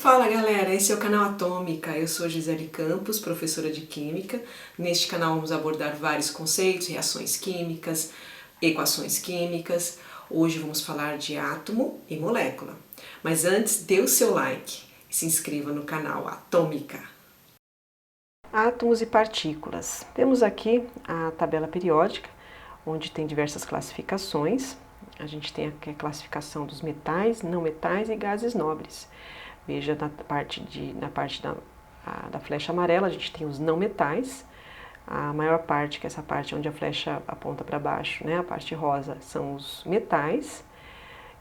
Fala galera, esse é o canal Atômica, eu sou Gisele Campos, professora de Química. Neste canal vamos abordar vários conceitos, reações químicas, equações químicas. Hoje vamos falar de átomo e molécula. Mas antes, dê o seu like e se inscreva no canal Atômica. Átomos e partículas. Temos aqui a tabela periódica, onde tem diversas classificações. A gente tem aqui a classificação dos metais, não metais e gases nobres. Veja na parte da flecha amarela, a gente tem os não metais. A maior parte, que é essa parte onde a flecha aponta para baixo, né, a parte rosa, são os metais,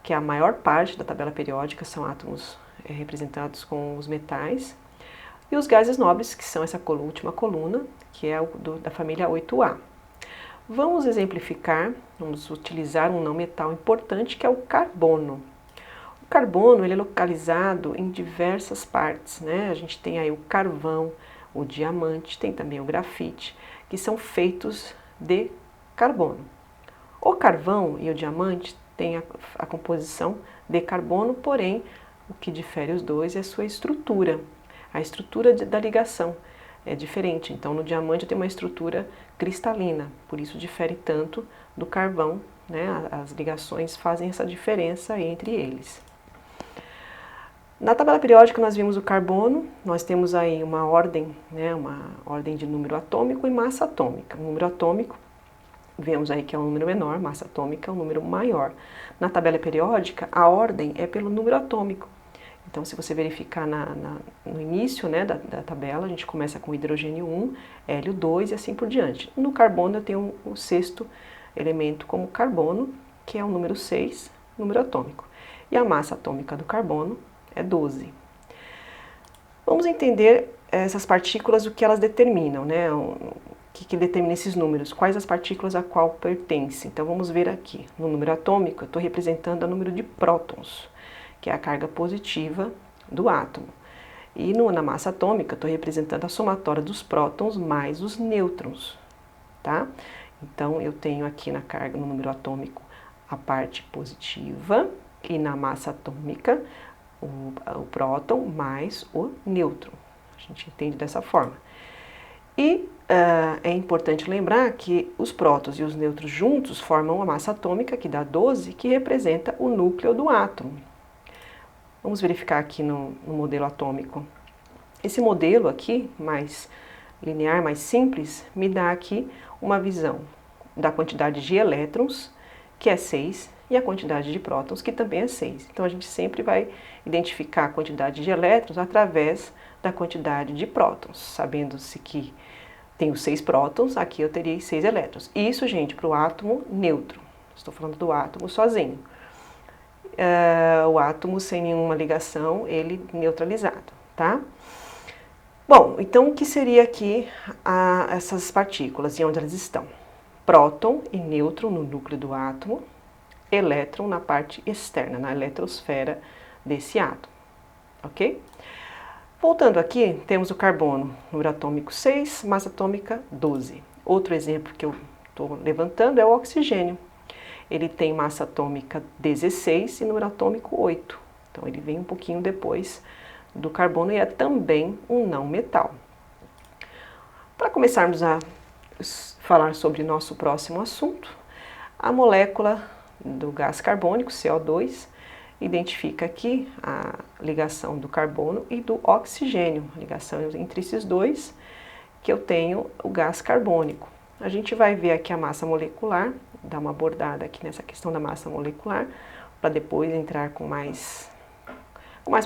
que é a maior parte da tabela periódica, são átomos representados com os metais. E os gases nobres, que são essa última coluna, que é da família 8A. Vamos exemplificar, vamos utilizar um não metal importante, que é o carbono. O carbono ele é localizado em diversas partes, né? A gente tem aí o carvão, o diamante, tem também o grafite, que são feitos de carbono. O carvão e o diamante têm a composição de carbono, porém, o que difere os dois é a sua estrutura. A estrutura da ligação é diferente, então no diamante tem uma estrutura cristalina, por isso difere tanto do carvão, né? As ligações fazem essa diferença entre eles. Na tabela periódica nós vimos o carbono, nós temos aí uma ordem, né, uma ordem de número atômico e massa atômica. O número atômico, vemos aí que é um número menor, massa atômica é um número maior. Na tabela periódica, a ordem é pelo número atômico. Então, se você verificar no início, né, da tabela, a gente começa com hidrogênio 1, hélio 2 e assim por diante. No carbono eu tenho o sexto elemento como carbono, que é o número 6, número atômico. E a massa atômica do carbono é 12. Vamos entender essas partículas, o que elas determinam, né? O que determina esses números, quais as partículas a qual pertencem. Então vamos ver aqui, no número atômico eu estou representando o número de prótons, que é a carga positiva do átomo. E na massa atômica eu estou representando a somatória dos prótons mais os nêutrons, tá? Então eu tenho aqui na carga, no número atômico, a parte positiva e na massa atômica o próton mais o nêutron. A gente entende dessa forma. E é importante lembrar que os prótons e os nêutrons juntos formam a massa atômica, que dá 12, que representa o núcleo do átomo. Vamos verificar aqui no modelo atômico. Esse modelo aqui, mais linear, mais simples, me dá aqui uma visão da quantidade de elétrons, que é 6, e a quantidade de prótons, que também é 6. Então, a gente sempre vai identificar a quantidade de elétrons através da quantidade de prótons. Sabendo-se que tenho 6 prótons, aqui eu teria 6 elétrons. Isso, gente, para o átomo neutro. Estou falando do átomo sozinho. O átomo sem nenhuma ligação, ele neutralizado, tá? Bom, então o que seria aqui essas partículas e onde elas estão? Próton e nêutron no núcleo do átomo, elétron na parte externa, na eletrosfera desse átomo, ok? Voltando aqui, temos o carbono, número atômico 6, massa atômica 12. Outro exemplo que eu estou levantando é o oxigênio. Ele tem massa atômica 16 e número atômico 8. Então, ele vem um pouquinho depois do carbono e é também um não metal. Para começarmos a falar sobre nosso próximo assunto, a molécula do gás carbônico, CO2, identifica aqui a ligação do carbono e do oxigênio, a ligação entre esses dois, que eu tenho o gás carbônico. A gente vai ver aqui a massa molecular, dar uma abordada aqui nessa questão da massa molecular, para depois entrar com mais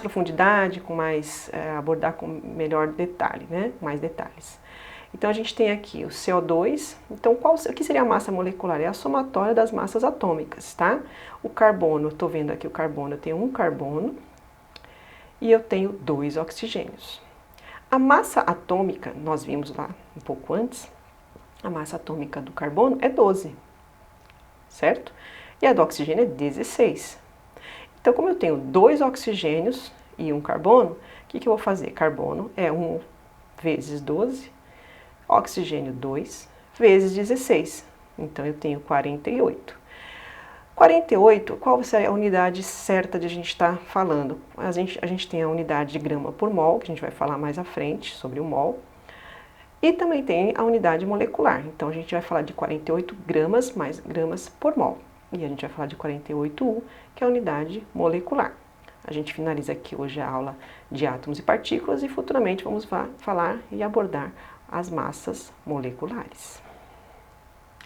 profundidade, abordar com melhor detalhe, né? Mais detalhes. Então, a gente tem aqui o CO2. Então, o que seria a massa molecular? É a somatória das massas atômicas, tá? O carbono, estou vendo aqui o carbono, eu tenho um carbono e eu tenho 2 oxigênios. A massa atômica, nós vimos lá um pouco antes, a massa atômica do carbono é 12, certo? E a do oxigênio é 16. Então, como eu tenho 2 oxigênios e um carbono, o que eu vou fazer? Carbono é 1 vezes 12, oxigênio 2 vezes 16. Então, eu tenho 48. 48, qual seria a unidade certa de a gente estar falando? A gente tem a unidade de grama por mol, que a gente vai falar mais à frente sobre o mol, e também tem a unidade molecular. Então a gente vai falar de 48 gramas mais gramas por mol. E a gente vai falar de 48U, que é a unidade molecular. A gente finaliza aqui hoje a aula de átomos e partículas e futuramente vamos falar e abordar as massas moleculares.